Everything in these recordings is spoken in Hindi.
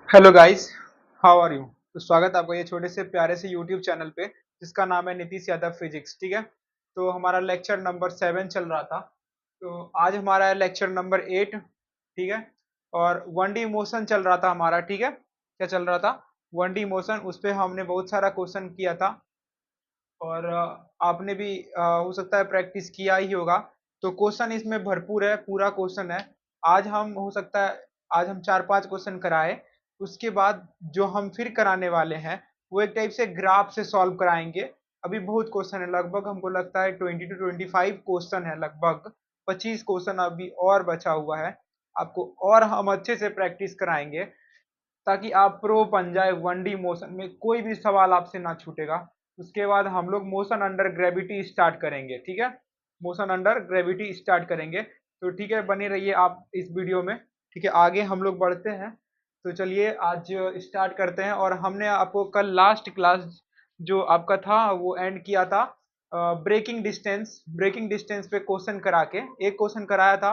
Hello guys, how are you. तो स्वागत है आपका ये छोटे से प्यारे से यूट्यूब चैनल पे जिसका नाम है नीतीश यादव फिजिक्स। ठीक है, तो हमारा लेक्चर नंबर 7 चल रहा था। तो आज हमारा है लेक्चर नंबर 8। ठीक है, और 1D मोशन चल रहा था हमारा। ठीक है, क्या चल रहा था? 1D motion. उस पे हमने बहुत सारा क्वेश्चन किया था और आपने भी हो सकता है प्रैक्टिस किया ही होगा। तो क्वेश्चन इसमें भरपूर है, पूरा क्वेश्चन है। आज हम हो सकता है आज हम 4-5 क्वेश्चन कराए। उसके बाद जो हम फिर कराने वाले हैं वो एक टाइप से ग्राफ से सॉल्व कराएंगे। अभी बहुत क्वेश्चन है, लगभग हमको लगता है 20 to 25 क्वेश्चन है, लगभग 25 क्वेश्चन अभी और बचा हुआ है आपको, और हम अच्छे से प्रैक्टिस कराएंगे ताकि आप प्रो बन जाए। 1D मोशन में कोई भी सवाल आपसे ना छूटेगा। उसके बाद हम लोग मोशन अंडर ग्रेविटी स्टार्ट करेंगे। ठीक है, मोशन अंडर ग्रेविटी स्टार्ट करेंगे। तो ठीक है, बने रहिए आप इस वीडियो में। ठीक है, आगे हम लोग बढ़ते हैं। तो चलिए आज स्टार्ट करते हैं। और हमने आपको कल लास्ट क्लास जो आपका था वो एंड किया था ब्रेकिंग डिस्टेंस पे क्वेश्चन करा के। एक क्वेश्चन कराया था,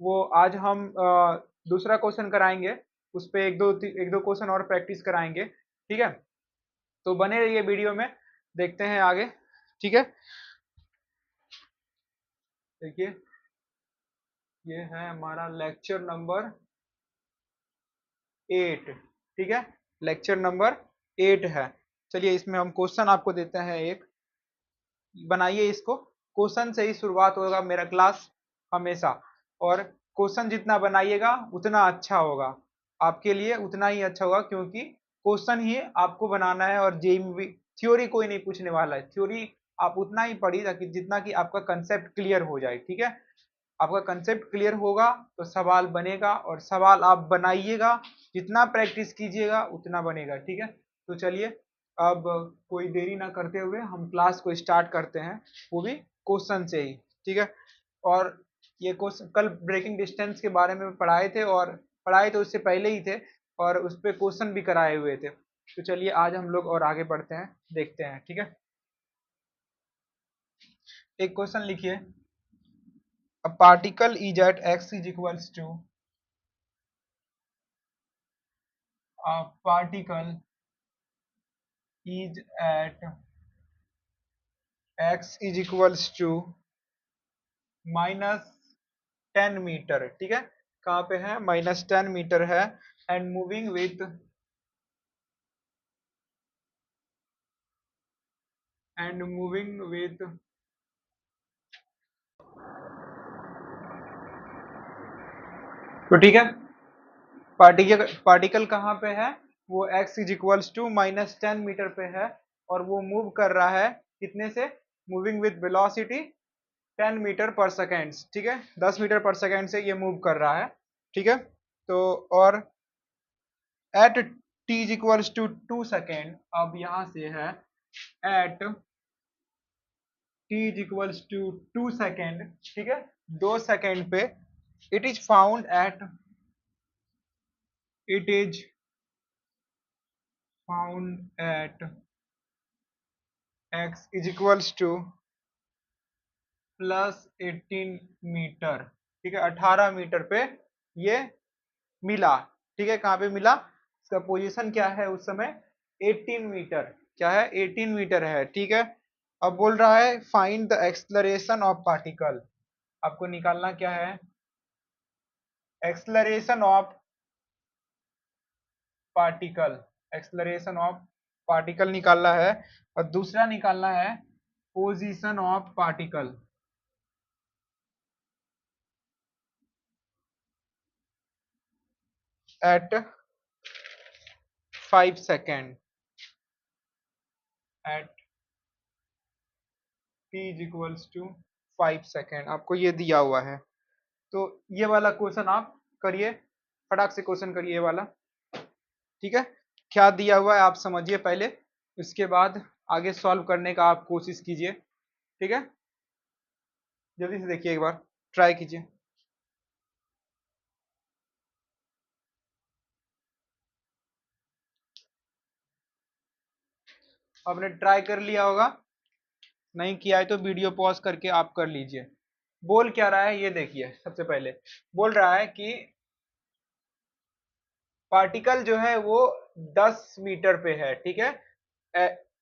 वो आज हम दूसरा क्वेश्चन कराएंगे। उस पे एक दो क्वेश्चन और प्रैक्टिस कराएंगे। ठीक है, तो बने रहिए वीडियो में, देखते हैं आगे। ठीक है, देखिए ये है हमारा लेक्चर नंबर 8। ठीक है, लेक्चर नंबर 8 है। चलिए इसमें हम क्वेश्चन आपको देते हैं एक, बनाइए इसको। क्वेश्चन से ही शुरुआत होगा मेरा क्लास हमेशा। और क्वेश्चन जितना बनाइएगा उतना अच्छा होगा आपके लिए, उतना ही अच्छा होगा, क्योंकि क्वेश्चन ही आपको बनाना है। और जेई में भी थ्योरी कोई नहीं पूछने वाला है। थ्योरी आप उतना ही पढ़िए ताकि जितना कि आपका कंसेप्ट क्लियर हो जाए। ठीक है, आपका कंसेप्ट क्लियर होगा तो सवाल बनेगा, और सवाल आप बनाइएगा, जितना प्रैक्टिस कीजिएगा उतना बनेगा। ठीक है, तो चलिए अब कोई देरी ना करते हुए हम क्लास को स्टार्ट करते हैं, वो भी क्वेश्चन से ही। ठीक है, और ये क्वेश्चन कल ब्रेकिंग डिस्टेंस के बारे में पढ़ाए थे, और पढ़ाए तो उससे पहले ही थे, और उस पर क्वेश्चन भी कराए हुए थे। तो चलिए आज हम लोग और आगे बढ़ते हैं, देखते हैं। ठीक है, एक क्वेश्चन लिखिए। A particle is at x is equals to a particle is at x is equals to -10 meter. ठीक है, कहाँ पे है? -10 मीटर है। एंड मूविंग विथ तो ठीक है, पार्टिकल कहाँ पे है? वो x is equals to -10 meter पे है, और वो मूव कर रहा है कितने से? मूविंग विथ वेलोसिटी 10 मीटर पर सेकेंड। ठीक है, 10 मीटर पर सेकेंड से ये मूव कर रहा है। ठीक है, तो और at T is equals to 2 second. अब यहां से है at T is equals to 2 second. ठीक है, 2 सेकेंड पे it is found at it is found at X is equals to +18 meter. ठीक है, 18 मीटर पे ये मिला। ठीक है, कहाँ पे मिला? इसका पोजीशन क्या है उस समय? 18 मीटर। क्या है? 18 मीटर है। ठीक है, अब बोल रहा है find the acceleration of particle. आपको निकालना क्या है? Acceleration of particle. Acceleration of particle निकालना है, और दूसरा निकालना है position of particle at 5 second at t is equals to 5 second. आपको ये दिया हुआ है। तो ये वाला क्वेश्चन आप करिए, फटाक से क्वेश्चन करिए ये वाला। ठीक है, क्या दिया हुआ है आप समझिए पहले, उसके बाद आगे सॉल्व करने का आप कोशिश कीजिए। ठीक है, जल्दी से देखिए, एक बार ट्राई कीजिए। आपने ट्राई कर लिया होगा, नहीं किया है तो वीडियो पॉज करके आप कर लीजिए। बोल क्या रहा है ये देखिए। सबसे पहले बोल रहा है कि पार्टिकल जो है वो 10 मीटर पे है, ठीक है,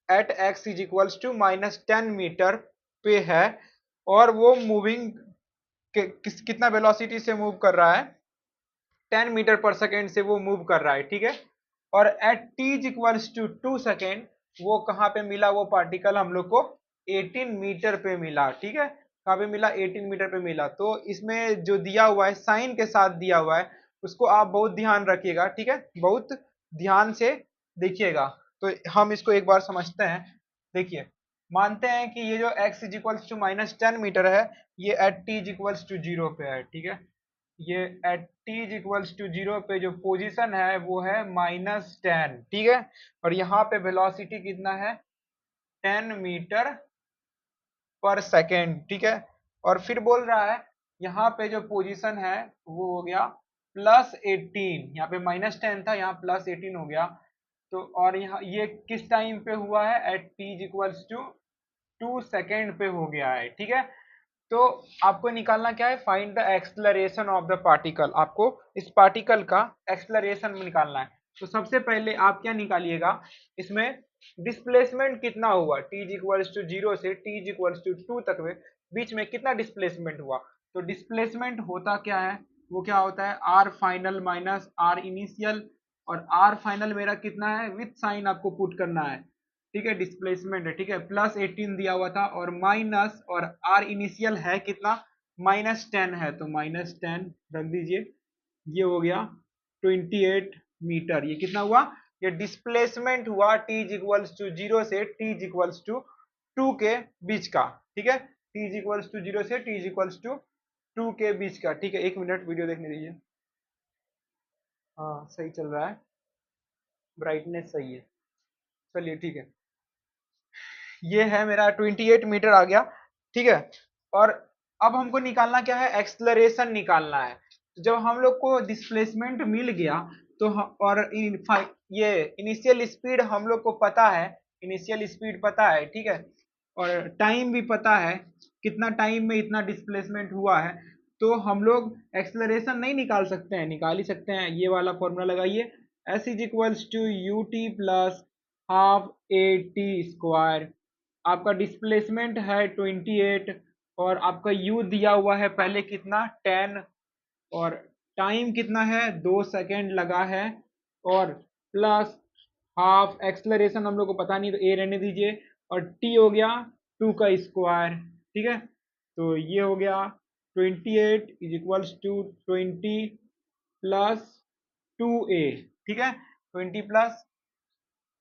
at X is equals to -10 meter पे है, और वो मूविंग कितना वेलोसिटी से मूव कर रहा है, 10 मीटर पर सेकेंड से वो मूव कर रहा है, ठीक है। और at T is equals to 2 second वो कहाँ पे मिला, वो पार्टिकल हम लोग को 18 मीटर पे मिला, ठीक है। कहाँ पे मिला, 18 मीटर पे मिला। तो इसमें जो दिया हुआ है साइन के साथ दिया हुआ है उसको आप बहुत ध्यान रखिएगा, ठीक है, बहुत ध्यान से देखिएगा। तो हम इसको एक बार समझते हैं। देखिए, मानते हैं कि ये जो x is equals to -10 meter है, ये at T is equals to 0 पे है, ठीक है। ये at T is equals to 0 पे जो पोजीशन है वो है -10, ठीक है। और यहाँ पे वेलोसिटी कितना है, 10 मीटर पर सेकेंड, ठीक है। और फिर बोल रहा है यहाँ पे जो पोजीशन है वो हो गया +18, यहाँ पे -10 था, यहाँ +18 हो गया। तो और यहाँ ये किस टाइम पे हुआ है, at T is equals to 2 second पे हो गया है, ठीक है। तो आपको निकालना क्या है, find the acceleration of the particle. आपको इस पार्टिकल का एक्सलरेशन निकालना है। तो सबसे पहले आप क्या निकालिएगा, इसमें डिस्प्लेसमेंट कितना हुआ, t इज इक्वल्स टू 0 से t इज इक्वल्स टू 2 तक में बीच में कितना डिस्प्लेसमेंट हुआ। तो डिस्प्लेसमेंट होता क्या है, वो क्या होता है, r final minus r initial, और r फाइनल मेरा कितना है, विथ साइन आपको पुट करना है, ठीक है, डिस्प्लेसमेंट है, ठीक है, +18 दिया हुआ था, और माइनस, और r इनिशियल है कितना, -10 है, तो -10 रख दीजिए। ये हो गया 28 मीटर। ये कितना हुआ, ये डिस्प्लेसमेंट हुआ t इज इक्वल्स टू 0 से t इज इक्वल्स टू 2 के बीच का, ठीक है, t इज इक्वल्स टू 0 से t इज इक्वल्स टू 2 के बीच का, ठीक है। एक मिनट वीडियो देखने दीजिए। हाँ सही चल रहा है, ब्राइटनेस सही है, चलिए ठीक है। ये है मेरा 28 मीटर आ गया, ठीक है। और अब हमको निकालना क्या है, एक्सलरेशन निकालना है। जब हम लोग को डिस्प्लेसमेंट मिल गया तो और ये इनिशियल स्पीड हम लोग को पता है, इनिशियल स्पीड पता है, ठीक है, और टाइम भी पता है, कितना टाइम में इतना डिस्प्लेसमेंट हुआ है। तो हम लोग एक्सलरेशन नहीं निकाल सकते हैं, निकाल ही सकते हैं। ये वाला फॉर्मूला लगाइए, s is equals to U T plus half A T square. आपका डिस्प्लेसमेंट है 28, और आपका u दिया हुआ है पहले कितना, 10, और टाइम कितना है, 2 सेकेंड लगा है, और प्लस हाफ एक्सलरेशन हम लोग को पता नहीं तो a रहने दीजिए, और t हो गया 2 का स्क्वायर, ठीक है। तो ये हो गया 28 is equals to 20 plus 2a, ठीक है, 20 प्लस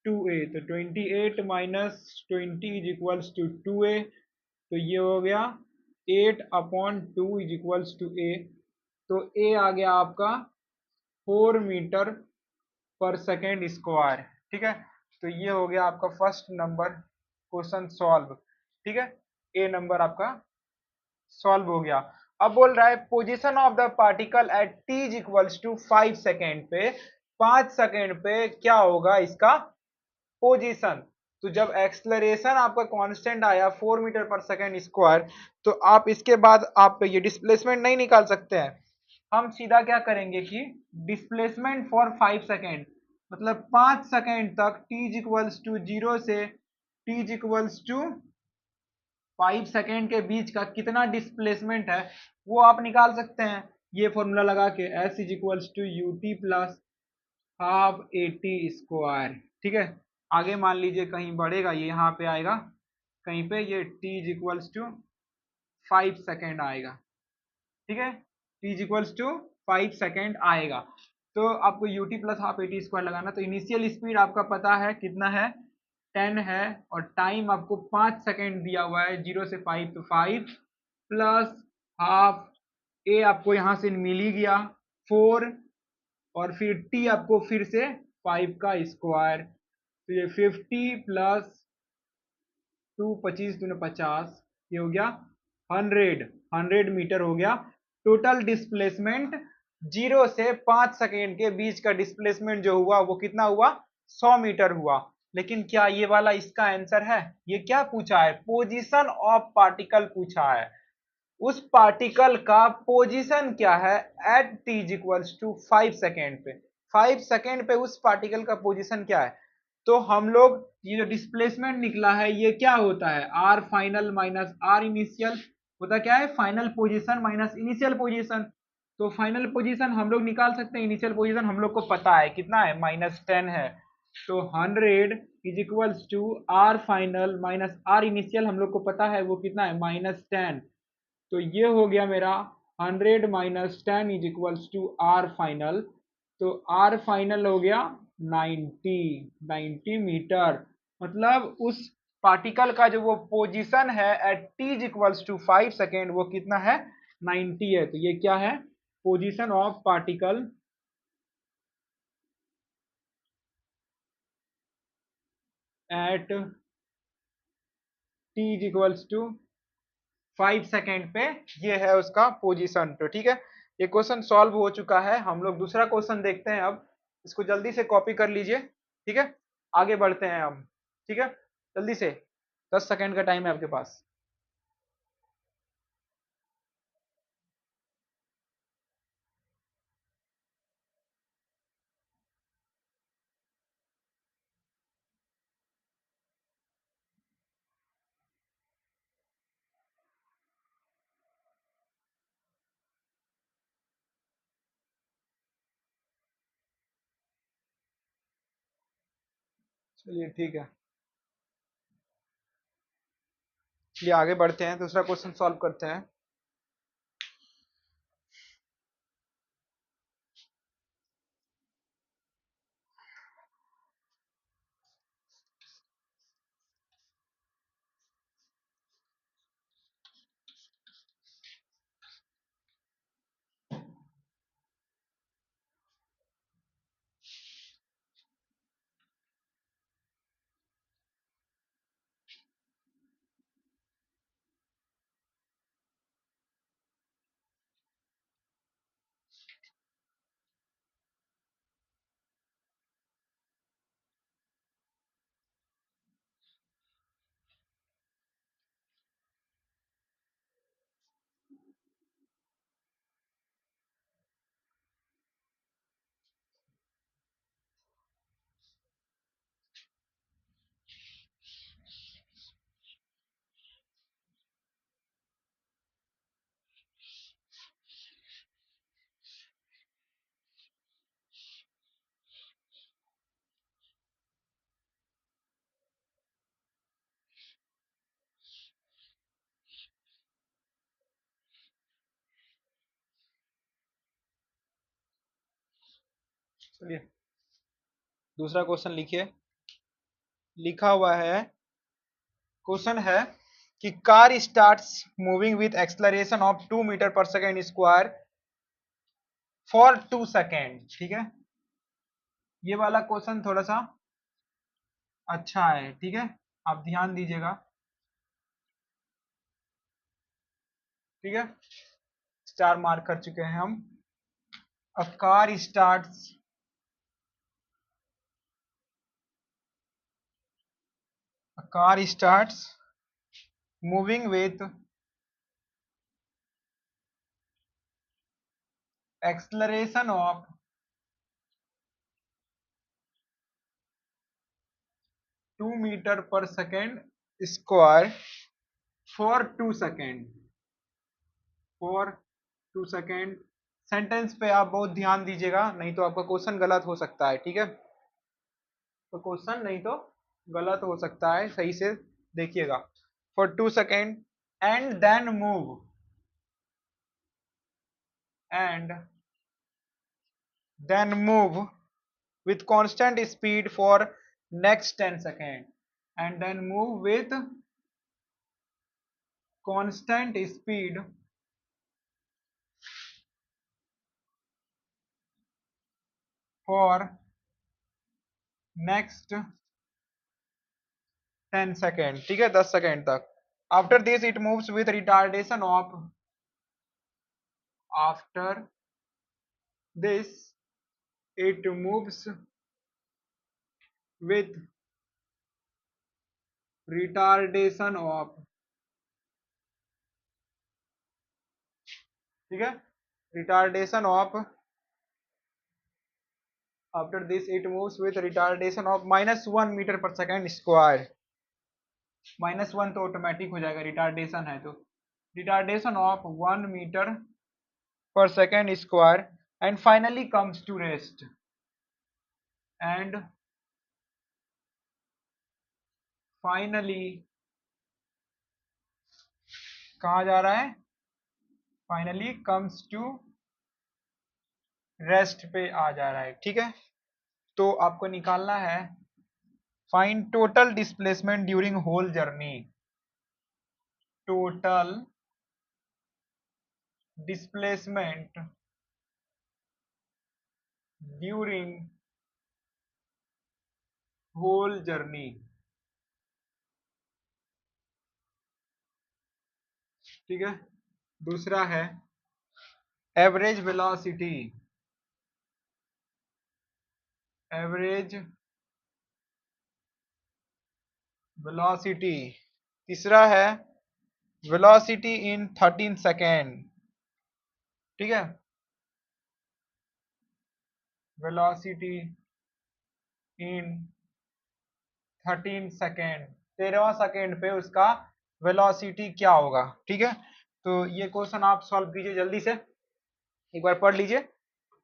2a, तो 28 minus 20 is equals to 2a। तो ये हो गया 8/2 इज इक्वल्स टू a। तो a आ गया आपका 4 मीटर पर सेकेंड स्क्वायर, ठीक है। तो ये हो गया आपका फर्स्ट नंबर क्वेश्चन सॉल्व, ठीक है, ए नंबर आपका सॉल्व हो गया। अब बोल रहा है position of the particle at t is equals to 5 second पे, 5 सेकेंड पे क्या होगा इसका पोजीशन। तो जब एक्सलरेशन आपका कांस्टेंट आया 4 मीटर पर सेकेंड स्क्वायर, तो आप इसके बाद आप ये डिस्प्लेसमेंट नहीं निकाल सकते हैं। हम सीधा क्या करेंगे कि डिस्प्लेसमेंट फॉर 5 सेकेंड, मतलब 5 सेकेंड तक t इज इक्वल्स टू 0 से t is equals to 5 second के बीच का कितना डिस्प्लेसमेंट है वो आप निकाल सकते हैं, ये फॉर्मूला लगा के, s is equals to U T plus half A T square, ठीक है। आगे मान लीजिए कहीं बढ़ेगा, ये यहाँ पे आएगा, कहीं पे ये t is equals to 5 second आएगा, ठीक है, t is equals to 5 second आएगा। तो आपको u T plus half A T square लगाना। तो इनिशियल स्पीड आपका पता है कितना है, 10 है, और टाइम आपको 5 सेकेंड दिया हुआ है, 0 से 5, तो 5 प्लस हाफ ए आपको यहाँ से मिल ही गया 4, और फिर t आपको फिर से 5 का स्क्वायर, तो ये 50 प्लस 2, 25 दूने 50, ये हो गया 100 मीटर हो गया। टोटल डिस्प्लेसमेंट 0 से 5 सेकेंड के बीच का डिस्प्लेसमेंट जो हुआ वो कितना हुआ, 100 मीटर हुआ। लेकिन क्या ये वाला इसका आंसर है, ये क्या पूछा है, पोजीशन ऑफ पार्टिकल पूछा है। उस पार्टिकल का पोजीशन क्या है at t is equals to 5 second पे। 5 सेकेंड पे उस पार्टिकल का पोजीशन क्या है। तो हम लोग ये जो डिस्प्लेसमेंट निकला है ये क्या होता है, r final minus r initial होता क्या है, final position minus initial position. तो फाइनल पोजीशन हम लोग निकाल सकते हैं, इनिशियल पोजीशन हम लोग को पता है कितना है, -10 है। तो 100 is equals to r final minus r initial, हम लोग को पता है वो कितना है, -10। तो ये हो गया मेरा 100 minus 10 is equals to r final. तो आर फाइनल हो गया 90 मीटर। मतलब उस पार्टिकल का जो वो पोजीशन है at T is equals to 5 second वो कितना है, 90 है। तो ये क्या है, position of particle at T is equals to 5 second पे, ये है उसका पोजीशन। तो ठीक है, ये क्वेश्चन सॉल्व हो चुका है। हम लोग दूसरा क्वेश्चन देखते हैं अब, इसको जल्दी से कॉपी कर लीजिए। ठीक है, आगे बढ़ते हैं हम। ठीक है, जल्दी से, 10 सेकेंड का टाइम है आपके पास। चलिए ठीक है, चलिए आगे बढ़ते हैं, दूसरा क्वेश्चन सॉल्व करते हैं। चलिए दूसरा क्वेश्चन लिखिए। लिखा हुआ है, क्वेश्चन है कि car starts moving with acceleration of 2 metre पर सेकेंड स्क्वायर फॉर 2 सेकेंड। ठीक है, ये वाला क्वेश्चन थोड़ा सा अच्छा है। ठीक है, आप ध्यान दीजिएगा। ठीक है, स्टार मार्क कर चुके हैं हम। A car starts a car starts moving with acceleration of 2 metre पर second square for 2 second, for 2 second. Sentence पे आप बहुत ध्यान दीजिएगा, नहीं तो आपका क्वेश्चन गलत हो सकता है। ठीक है, तो क्वेश्चन नहीं तो गलत हो सकता है, सही से देखिएगा। For 2 second and then move, and then move with constant speed for next 10 seconds, and then move with constant speed for next 10 seconds। ठीक है, 10 सेकेंड तक। after this it moves with retardation of, after this it moves with retardation of, ठीक है, retardation of after this it moves with retardation of -1 metre पर सेकेंड स्क्वायर। -1 तो ऑटोमेटिक हो जाएगा, रिटार्डेशन है तो retardation of 1 metre per second square and finally comes to rest and finally कहाँ जा रहा है, finally comes to rest पे आ जा रहा है। ठीक है, तो आपको निकालना है find total displacement during whole journey. Total displacement during whole journey. ठीक है, दूसरा है एवरेज वेलोसिटी। Average velocity. तीसरा है वेलोसिटी इन 13 सेकेंड। ठीक है, वेलोसिटी इन 13 सेकेंड, 13वां सेकेंड पे उसका वेलोसिटी क्या होगा। ठीक है, तो ये क्वेश्चन आप सॉल्व कीजिए जल्दी से, एक बार पढ़ लीजिए,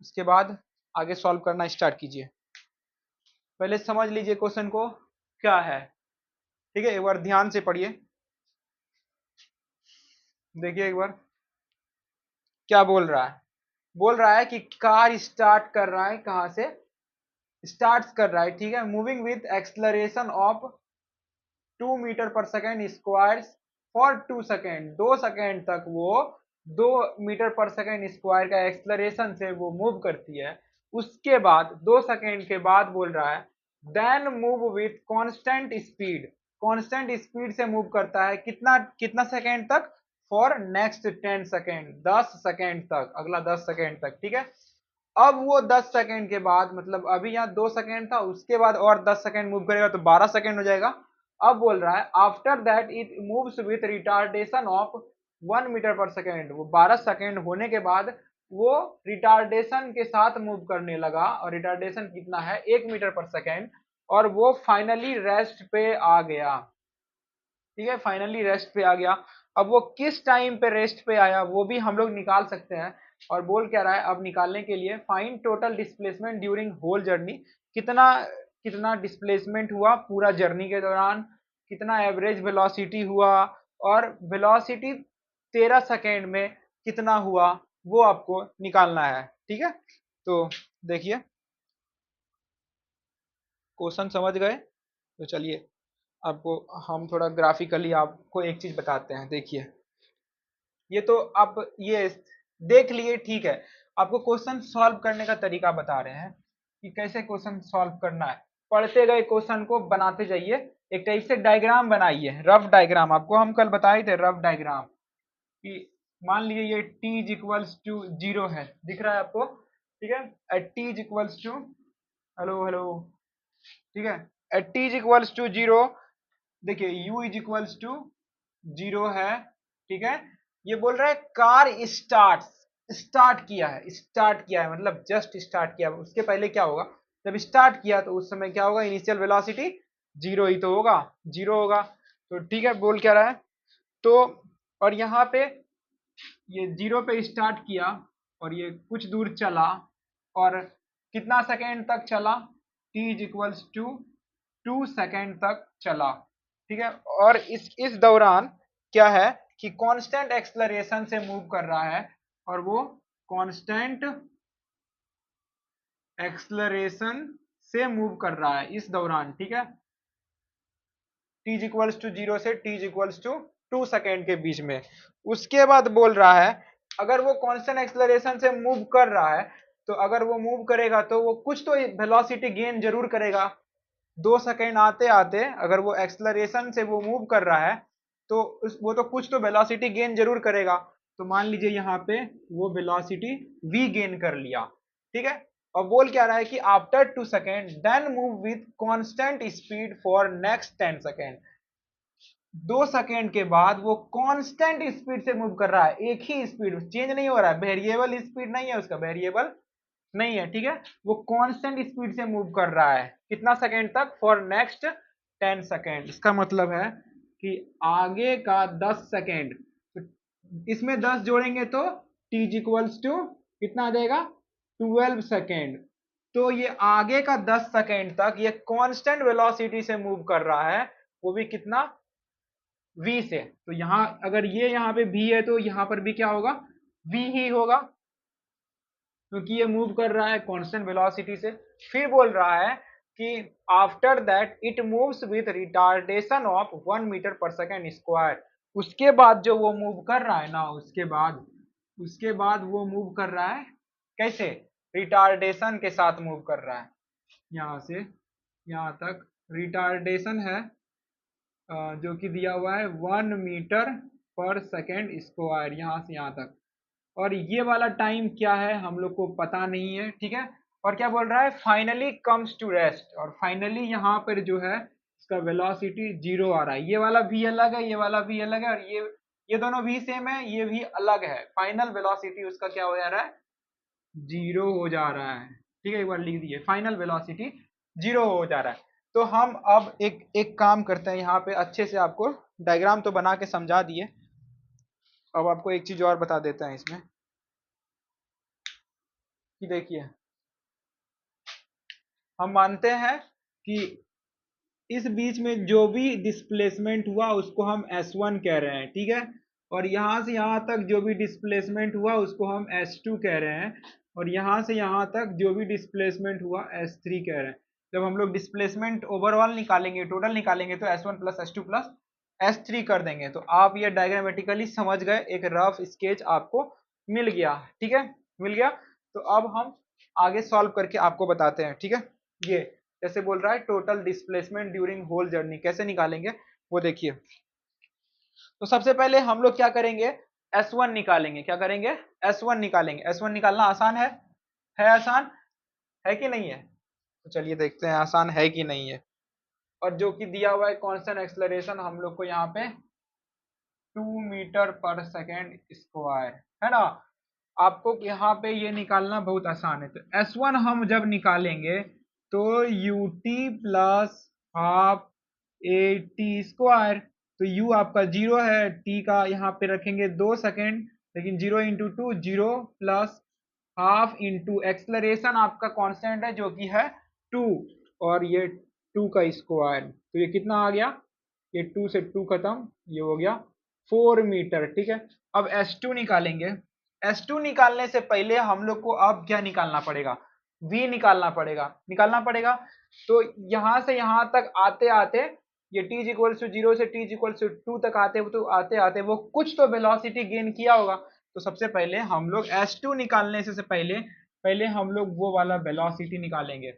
उसके बाद आगे सॉल्व करना स्टार्ट कीजिए। पहले समझ लीजिए क्वेश्चन को क्या है। ठीक है, एक बार ध्यान से पढ़िए, देखिए एक बार क्या बोल रहा है। बोल रहा है कि कार स्टार्ट कर रहा है, कहां से स्टार्ट कर रहा है। ठीक है, moving with acceleration of 2 metre पर second square for 2 second. 2 second तक वो 2 मीटर पर सेकेंड स्क्वायर का एक्सलरेशन से वो मूव करती है। उसके बाद 2 सेकेंड के बाद बोल रहा है then move with constant speed. Constant speed से मूव करता है कितना कितना सेकेंड तक, फॉर नेक्स्ट 10 सेकेंड, 10 सेकेंड तक, अगला 10 सेकेंड तक। ठीक है, अब वो 10 सेकेंड के बाद, मतलब अभी यहाँ 2 सेकेंड था, उसके बाद और 10 सेकेंड मूव करेगा तो 12 सेकेंड हो जाएगा। अब बोल रहा है after that it moves with retardation of 1 metre पर सेकेंड। वो 12 सेकेंड होने के बाद वो रिटार्डेशन के साथ मूव करने लगा, और रिटार्डेशन कितना है, 1 मीटर पर सेकेंड, और वो फाइनली रेस्ट पे आ गया। ठीक है, फाइनली रेस्ट पे आ गया। अब वो किस टाइम पे रेस्ट पे आया वो भी हम लोग निकाल सकते हैं। और बोल क्या रहा है, अब निकालने के लिए find total displacement during whole journey. कितना कितना डिस्प्लेसमेंट हुआ पूरा जर्नी के दौरान, कितना एवरेज वेलोसिटी हुआ, और वेलोसिटी 13 सेकेंड में कितना हुआ, वो आपको निकालना है। ठीक है, तो देखिए क्वेश्चन समझ गए तो चलिए आपको हम थोड़ा ग्राफिकली आपको एक चीज बताते हैं। देखिए, ये तो आप ये देख लिए, ठीक है, आपको क्वेश्चन सॉल्व करने का तरीका बता रहे हैं कि कैसे क्वेश्चन सॉल्व करना है। पढ़ते गए क्वेश्चन को बनाते जाइए, एक टाइप से डायग्राम बनाइए, रफ डायग्राम। आपको हम कल बताए थे रफ डायग्राम कि मान लीजिए ये t इज इक्वल्स टू 0 है, दिख रहा है आपको। ठीक है, at t is equals to, hello hello, ठीक है, at t is equals to 0, देखिए u इज इक्वल्स टू 0 है। ठीक है, ये बोल रहा है कार स्टार्ट किया है, स्टार्ट किया है मतलब जस्ट स्टार्ट किया। उसके पहले क्या होगा, जब स्टार्ट किया तो उस समय क्या होगा, इनिशियल वेलोसिटी 0 ही तो होगा, 0 होगा। तो ठीक है, बोल क्या रहा है, तो और यहाँ पे ये 0 पे स्टार्ट किया और ये कुछ दूर चला, और कितना सेकेंड तक चला, t is equals to 2 second तक चला। ठीक है, और इस दौरान क्या है कि कांस्टेंट एक्सलरेशन से मूव कर रहा है, और वो कांस्टेंट एक्सलरेशन से मूव कर रहा है इस दौरान। ठीक है, t इज इक्वल्स टू 0 से t is equals to 2 second के बीच में। उसके बाद बोल रहा है अगर वो कांस्टेंट एक्सलरेशन से मूव कर रहा है, तो अगर वो मूव करेगा तो वो कुछ तो वेलोसिटी गेन जरूर करेगा। 2 सेकेंड आते आते अगर वो एक्सलरेशन से वो मूव कर रहा है तो वो तो कुछ तो वेलोसिटी गेन जरूर करेगा। तो मान लीजिए यहाँ पे वो वेलोसिटी v गेन कर लिया। ठीक है, और बोल क्या रहा है कि after 2 second then move with constant speed for next 10 second. 2 second के बाद वो कांस्टेंट स्पीड से मूव कर रहा है, एक ही स्पीड, चेंज नहीं हो रहा है, वेरिएबल स्पीड नहीं है उसका, वेरिएबल नहीं है, ठीक है। वो कांस्टेंट स्पीड से मूव कर रहा है, कितना सेकंड तक, फॉर नेक्स्ट 10 सेकंड। इसका मतलब है कि आगे का 10 सेकंड, तो इसमें 10 जोड़ेंगे तो t इक्वल्स टू कितना आ जाएगा, 12 सेकंड। तो ये आगे का 10 सेकंड तक ये कांस्टेंट वेलोसिटी से मूव कर रहा है, वो भी कितना, v से। तो यहां अगर ये यहाँ पे v है तो यहां पर भी क्या होगा, v ही होगा, क्योंकि ये मूव कर रहा है कांस्टेंट वेलोसिटी से। फिर बोल रहा है कि after that it moves with retardation of 1 metre पर सेकेंड स्क्वायर। उसके बाद जो वो मूव कर रहा है ना, उसके बाद वो मूव कर रहा है कैसे, रिटार्डेशन के साथ मूव कर रहा है। यहां से यहां तक रिटार्डेशन है जो कि दिया हुआ है 1 मीटर पर सेकेंड स्क्वायर, यहां से यहां तक। और ये वाला टाइम क्या है हम लोग को पता नहीं है, ठीक है। और क्या बोल रहा है, फाइनली कम्स टू रेस्ट, और फाइनली यहाँ पर जो है इसका वेलोसिटी 0 आ रहा है। ये वाला भी अलग है, ये वाला भी अलग है, और ये दोनों भी सेम है, ये भी अलग है। फाइनल वेलोसिटी उसका क्या हो जा रहा है, 0 हो जा रहा है, ठीक है। एक बार लिख दिए, फाइनल वेलोसिटी 0 हो जा रहा है। तो हम अब एक एक काम करते हैं, यहाँ पे अच्छे से आपको डायग्राम तो बना के समझा दिए, अब आपको एक चीज और बता देते हैं इसमें कि देखिए, हम मानते हैं कि इस बीच में जो भी डिस्प्लेसमेंट हुआ उसको हम S1 कह रहे हैं, ठीक है। और यहां से यहां तक जो भी डिस्प्लेसमेंट हुआ उसको हम S2 कह रहे हैं, और यहां से यहां तक जो भी डिस्प्लेसमेंट हुआ S3 कह रहे हैं। जब हम लोग डिस्प्लेसमेंट ओवरऑल निकालेंगे, टोटल निकालेंगे, तो S1 plus S2 plus S3 कर देंगे। तो आप ये डायग्रामेटिकली समझ गए, एक रफ स्केच आपको मिल गया, ठीक है, मिल गया। तो अब हम आगे सॉल्व करके आपको बताते हैं, ठीक है। ये जैसे बोल रहा है total displacement during whole journey, कैसे निकालेंगे वो देखिए। तो सबसे पहले हम लोग क्या करेंगे, S1 निकालेंगे। क्या करेंगे, S1 निकालेंगे। S1 निकालना आसान है आसान है कि नहीं है, तो चलिए देखते हैं आसान है कि नहीं है। और जो कि दिया हुआ है कांस्टेंट एक्सेलरेशन हम लोग को यहाँ पे 2 मीटर पर सेकेंड स्क्वायर, है ना। आपको यहाँ पे ये निकालना बहुत आसान है। तो S1 हम जब निकालेंगे तो ut plus half A T square, तो u आपका 0 है, t का यहाँ पे रखेंगे 2 सेकेंड, लेकिन 0 into two 0 plus half into acceleration आपका कांस्टेंट है जो कि है 2, और ये 2 का स्क्वायर, तो ये कितना आ गया, ये 2 से 2 खत्म, ये हो गया 4 मीटर, ठीक है। अब S2 निकालेंगे। S2 निकालने से पहले हम लोग को अब क्या निकालना पड़ेगा, V निकालना पड़ेगा। तो यहां से यहां तक आते आते ये t इक्वल टू 0 से t इक्वल टू 2 तक आते आते वो कुछ तो वेलोसिटी गेन किया होगा। तो सबसे पहले हम लोग S2 निकालने से पहले पहले हम लोग वो वाला वेलोसिटी निकालेंगे।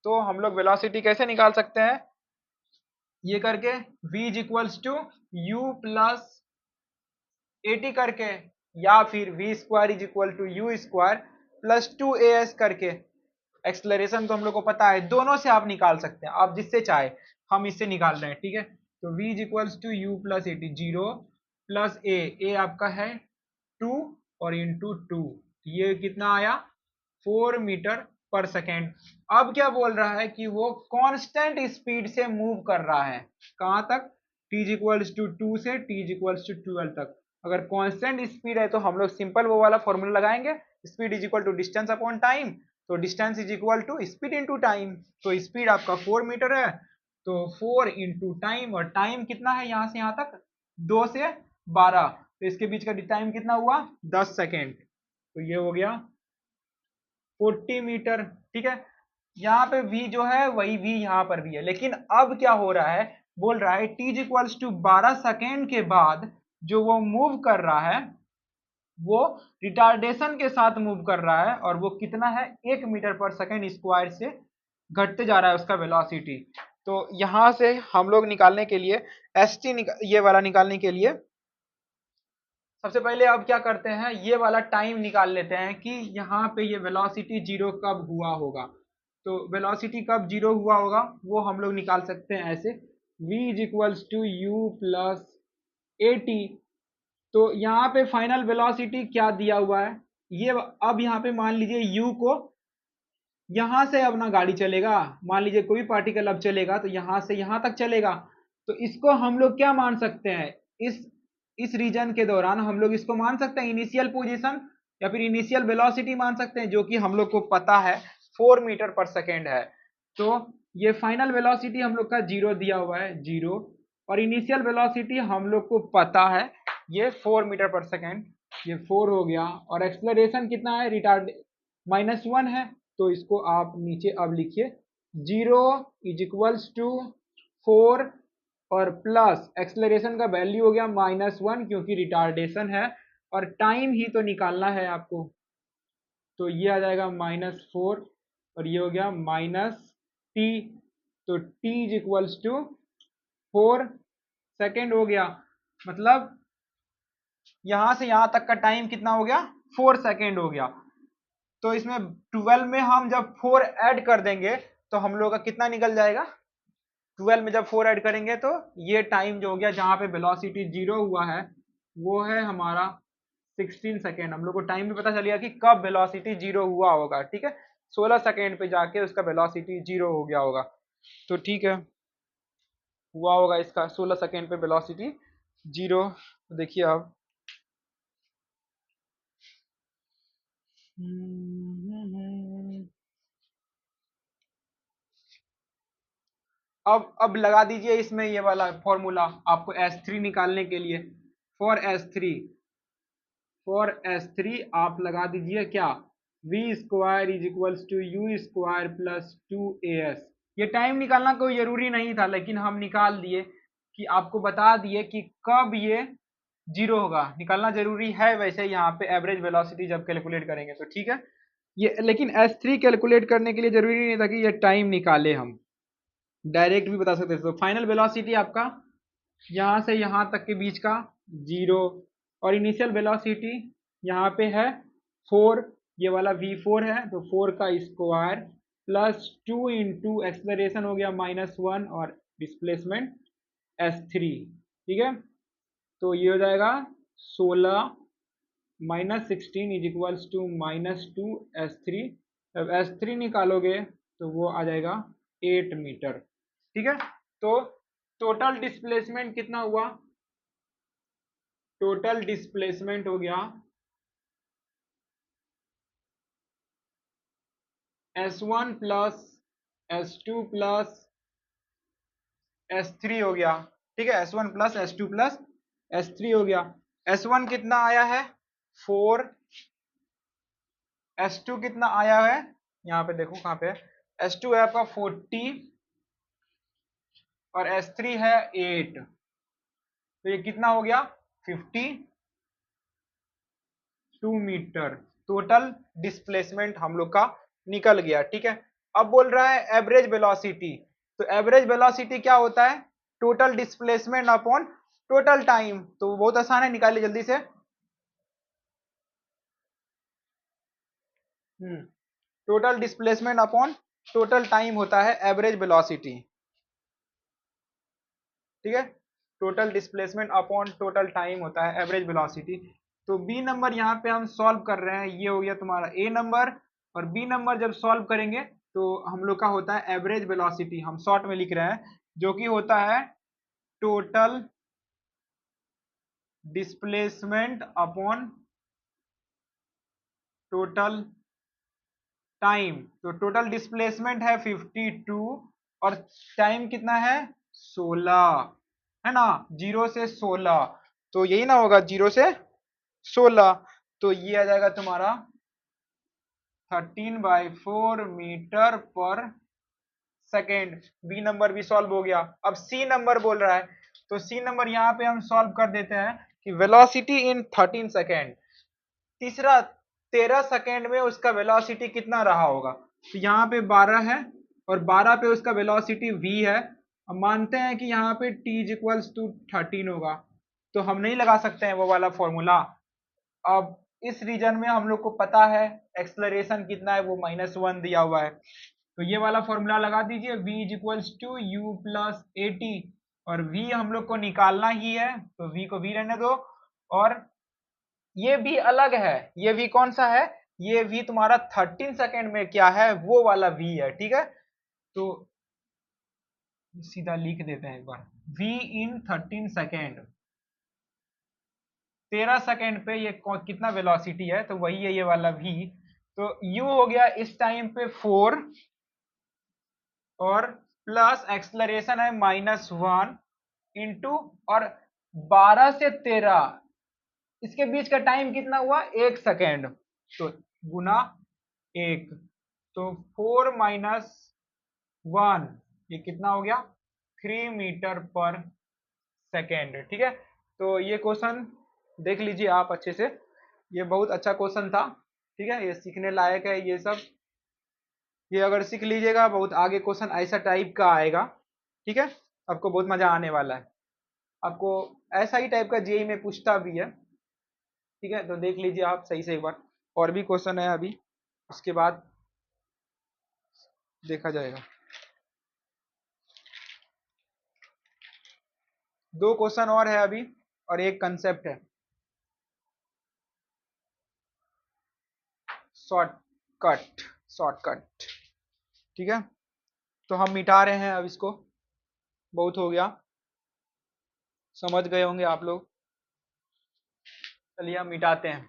तो हम लोग वेलोसिटी कैसे निकाल सकते हैं, ये करके v equals to u plus a t करके, या फिर v square is equal to u square plus 2as करके। एक्सलरेशन तो हम लोग को पता है, दोनों से आप निकाल सकते हैं, आप जिससे चाहे, हम इससे निकाल रहे हैं, ठीक है। तो v is equals to u plus at, 0 plus a आपका है 2 और इंटू 2, ये कितना आया 4 मीटर पर सेकेंड। अब क्या बोल रहा है कि वो कांस्टेंट स्पीड से मूव कर रहा है, कहां तक, t इक्वल्स टू 2 से t इक्वल्स टू 12 तक। अगर कांस्टेंट स्पीड है तो हम लोग सिंपल वो वाला फॉर्मूला लगाएंगे, speed is equal to distance upon time. तो distance is equal to speed into time, तो स्पीड आपका 4 मीटर है, तो 4 इंटू टाइम, और टाइम कितना है यहाँ से यहाँ तक 2 से 12, तो इसके बीच का टाइम कितना हुआ 10 सेकेंड, तो ये हो गया 40 मीटर, ठीक है। यहाँ पे v जो है वही v यहाँ पर भी है, लेकिन अब क्या हो रहा है, बोल रहा है t इक्वल्स टू 12 सेकेंड के बाद जो वो मूव कर रहा है वो रिटार्डेशन के साथ मूव कर रहा है, और वो कितना है 1 मीटर पर सेकेंड स्क्वायर से घटते जा रहा है उसका वेलोसिटी। तो यहां से हम लोग निकालने के लिए ये वाला निकालने के लिए सबसे पहले अब क्या करते हैं, ये वाला टाइम निकाल लेते हैं कि यहाँ पे ये वेलोसिटी 0 कब हुआ होगा। तो वेलोसिटी कब 0 हुआ होगा वो हम लोग निकाल सकते हैं ऐसे, v is equals to u plus a t. तो यहाँ पे फाइनल वेलोसिटी क्या दिया हुआ है, ये अब यहाँ पे मान लीजिए u को यहाँ से अब ना गाड़ी चलेगा, मान लीजिए कोई पार्टिकल अब चलेगा तो यहाँ से यहाँ तक चलेगा, तो इसको हम लोग क्या मान सकते हैं, इस रीजन के दौरान हम लोग इसको मान सकते हैं इनिशियल पोजीशन या फिर इनिशियल वेलोसिटी मान सकते हैं, जो कि हम लोग को पता है 4 मीटर पर सेकेंड है। तो ये फाइनल वेलोसिटी हम लोग का 0 दिया हुआ है, 0, और इनिशियल वेलोसिटी हम लोग को पता है ये 4 मीटर पर सेकेंड, ये 4 हो गया, और एक्सलरेशन कितना है, रिटार्ड -1 है, तो इसको आप नीचे अब लिखिए 0 इज इक्वल्स टू 4 और प्लस एक्सलरेशन का वैल्यू हो गया -1 क्योंकि रिटार्डेशन है, और टाइम ही तो निकालना है आपको, तो ये आ जाएगा -4 और ये हो गया -t, तो t is equals to 4 second हो गया, मतलब यहां से यहां तक का टाइम कितना हो गया, 4 सेकेंड हो गया। तो इसमें 12 में हम जब 4 ऐड कर देंगे तो हम लोग का कितना निकल जाएगा, 12 में जब 4 ऐड करेंगे तो ये टाइम जो हो गया जहां पे वेलोसिटी 0 हुआ है वो है हमारा 16 सेकेंड। हम लोग को टाइम भी पता चल गया कि कब वेलोसिटी 0 हुआ होगा, ठीक है, 16 सेकेंड पे जाके उसका वेलोसिटी 0 हो गया होगा। तो ठीक है, हुआ होगा इसका 16 सेकेंड पे वेलोसिटी 0। देखिए अब अब लगा दीजिए इसमें ये वाला फॉर्मूला आपको S3 निकालने के लिए। फॉर S3 आप लगा दीजिए क्या, v square is equals to u square plus 2as। ये टाइम निकालना कोई जरूरी नहीं था लेकिन हम निकाल दिए कि आपको बता दिए कि कब ये 0 होगा, निकालना जरूरी है वैसे यहाँ पे एवरेज वेलोसिटी जब कैलकुलेट करेंगे तो, ठीक है। ये लेकिन S3 कैलकुलेट करने के लिए जरूरी नहीं था कि ये टाइम निकाले, हम डायरेक्ट भी बता सकते थे। तो फाइनल वेलोसिटी आपका यहाँ से यहाँ तक के बीच का 0, और इनिशियल वेलोसिटी यहाँ पे है 4, ये वाला v4 है तो 4 का स्क्वायर प्लस 2 इंटू एक्सलरेशन हो गया -1 और डिस्प्लेसमेंट S3, ठीक है। तो ये हो जाएगा 16 -16 इज इक्वल्स टू -2 S3। जब S3 निकालोगे तो वो आ जाएगा 8 मीटर, ठीक है। तो टोटल डिस्प्लेसमेंट कितना हुआ, टोटल डिस्प्लेसमेंट हो गया S1 plus S2 plus S3 हो गया, ठीक है, S1 plus S2 plus S3 हो गया। S1 कितना आया है 4, S2 कितना आया है, यहाँ पे देखो कहाँ पे है, S2 है आपका 40 और S3 है 8, तो ये कितना हो गया 52 मीटर टोटल डिस्प्लेसमेंट हम लोग का निकल गया, ठीक है। अब बोल रहा है एवरेज वेलोसिटी, तो एवरेज वेलोसिटी क्या होता है, total displacement upon total time. तो बहुत आसान है, निकालिए जल्दी से। Total displacement upon total time होता है एवरेज वेलोसिटी, ठीक है। Total displacement upon total time होता है एवरेज वेलोसिटी। तो बी नंबर यहाँ पे हम सॉल्व कर रहे हैं, ये हो गया तुम्हारा ए नंबर, और बी नंबर जब सॉल्व करेंगे तो हम लोग का होता है एवरेज वेलोसिटी, हम शॉर्ट में लिख रहे हैं, जो कि होता है total displacement upon total time. तो टोटल डिस्प्लेसमेंट है 52 और टाइम कितना है 16, है ना, 0 से 16, तो यही ना होगा 0 से 16, तो ये आ जाएगा तुम्हारा 13/4 मीटर पर सेकेंड। बी नंबर भी सॉल्व हो गया। अब सी नंबर बोल रहा है, तो सी नंबर यहाँ पे हम सॉल्व कर देते हैं कि वेलोसिटी इन 13 सेकेंड, तीसरा 13 सेकेंड में उसका वेलोसिटी कितना रहा होगा, तो यहाँ पे 12 है और 12 पे उसका वेलोसिटी v है। अब मानते हैं कि यहाँ पे t इज इक्वल्स टू 13 होगा, तो हम नहीं लगा सकते हैं वो वाला फॉर्मूला। अब इस रीजन में हम लोग को पता है एक्सलरेशन कितना है, वो -1 दिया हुआ है, तो ये वाला फॉर्मूला लगा दीजिए, v is equals to u plus at, और v हम लोग को निकालना ही है तो v को v रहने दो, और ये भी अलग है, ये भी कौन सा है ये v तुम्हारा 13 सेकेंड में क्या है, वो वाला v है, ठीक है। तो सीधा लिख देते हैं एक बार, v इन 13 सेकेंड, 13 सेकेंड पे ये कितना वेलोसिटी है, तो वही है ये वाला v। तो u हो गया इस टाइम पे 4, और प्लस एक्सलरेशन है -1 इंटू, और 12 से 13 इसके बीच का टाइम कितना हुआ, 1 सेकेंड, तो गुना 1, तो 4 - 1 ये कितना हो गया, 3 मीटर पर सेकेंड, ठीक है। तो ये क्वेश्चन देख लीजिए आप अच्छे से, ये बहुत अच्छा क्वेश्चन था, ठीक है, ये सीखने लायक है ये सब। ये अगर सीख लीजिएगा, बहुत आगे क्वेश्चन ऐसा टाइप का आएगा, ठीक है, आपको बहुत मजा आने वाला है। आपको ऐसा ही टाइप का जेई में पूछता भी है, ठीक है, तो देख लीजिए आप सही से एक बार। और भी क्वेश्चन है अभी, उसके बाद देखा जाएगा। 2 क्वेश्चन और है अभी, और एक कंसेप्ट है, शॉर्टकट, शॉर्टकट, ठीक है। तो हम मिटा रहे हैं अब इसको, बहुत हो गया, समझ गए होंगे आप लोग। चलिए हम मिटाते हैं।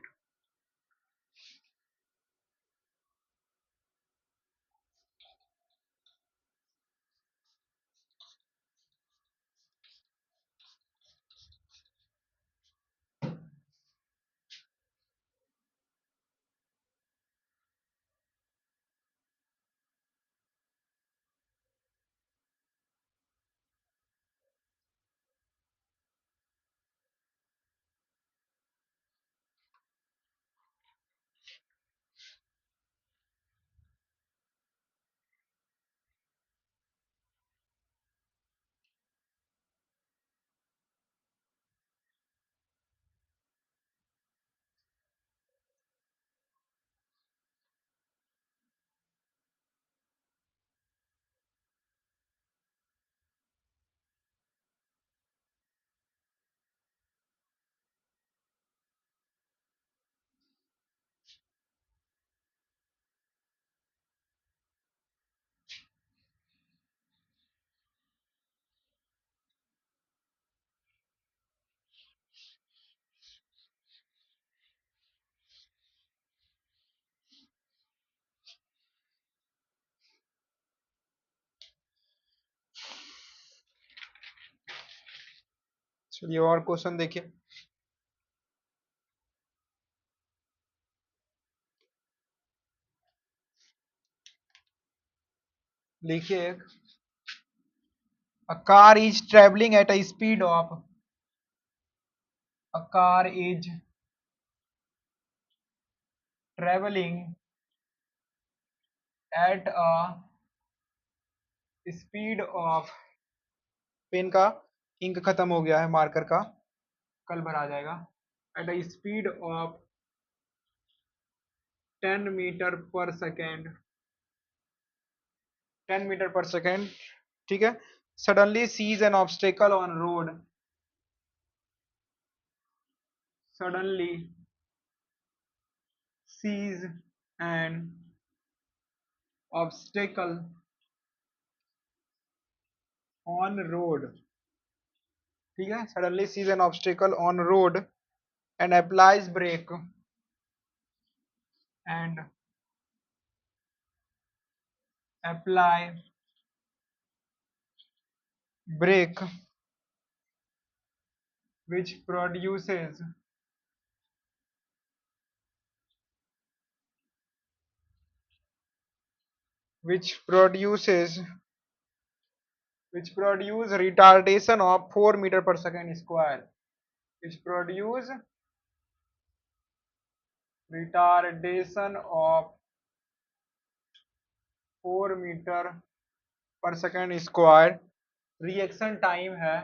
चलिए और क्वेश्चन देखिए, लिखिए एक, a car is traveling at a speed of, a car is traveling at a speed of, pen का इंक खत्म हो गया है, मार्कर का कल भरा जाएगा, at a speed of 10 metre पर सेकेंड, 10 मीटर पर सेकेंड, ठीक है। Suddenly sees an obstacle on road, suddenly sees an obstacle on road, ठीक है, suddenly sees an obstacle on road and applies brake, and apply brake which produces which produces which produce retardation of 4 meter per second square, which produce retardation of 4 meter per second square, reaction time है,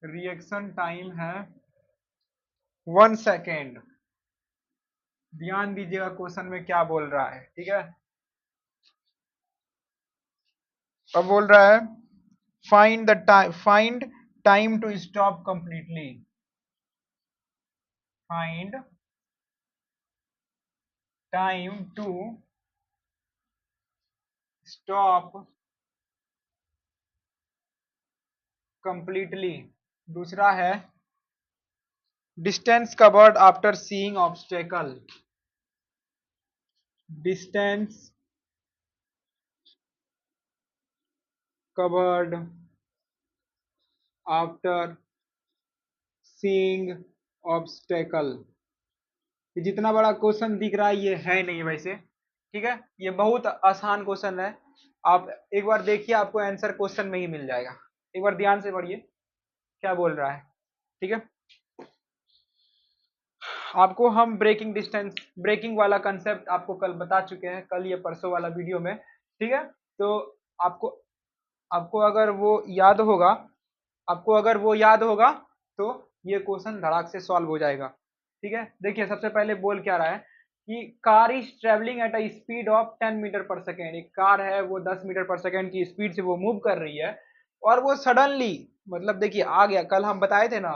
रिएक्शन टाइम है 1 सेकेंड। ध्यान दीजिएगा क्वेश्चन में क्या बोल रहा है, ठीक है। अब बोल रहा है find the time, find time to stop completely, find time to stop completely. दूसरा है distance covered after seeing obstacle. Distance covered after seeing obstacle. ये जितना बड़ा क्वेश्चन दिख रहा है ये है नहीं वैसे, ठीक है, ये बहुत आसान क्वेश्चन है। आप एक बार देखिए, आपको आंसर क्वेश्चन में ही मिल जाएगा। एक बार ध्यान से पढ़िए क्या बोल रहा है, ठीक है। आपको हम ब्रेकिंग डिस्टेंस, ब्रेकिंग वाला कंसेप्ट आपको कल बता चुके हैं, कल ये परसों वाला वीडियो में, ठीक है। तो आपको आपको अगर वो याद होगा, आपको अगर वो याद होगा तो ये क्वेश्चन धड़ाक से सॉल्व हो जाएगा, ठीक है। देखिए सबसे पहले बोल क्या रहा है कि car is travelling at a speed of 10 metre पर सेकेंड। एक कार है वो 10 मीटर पर सेकेंड की स्पीड से वो मूव कर रही है, और वो सडनली, मतलब देखिए आ गया, कल हम बताए थे ना,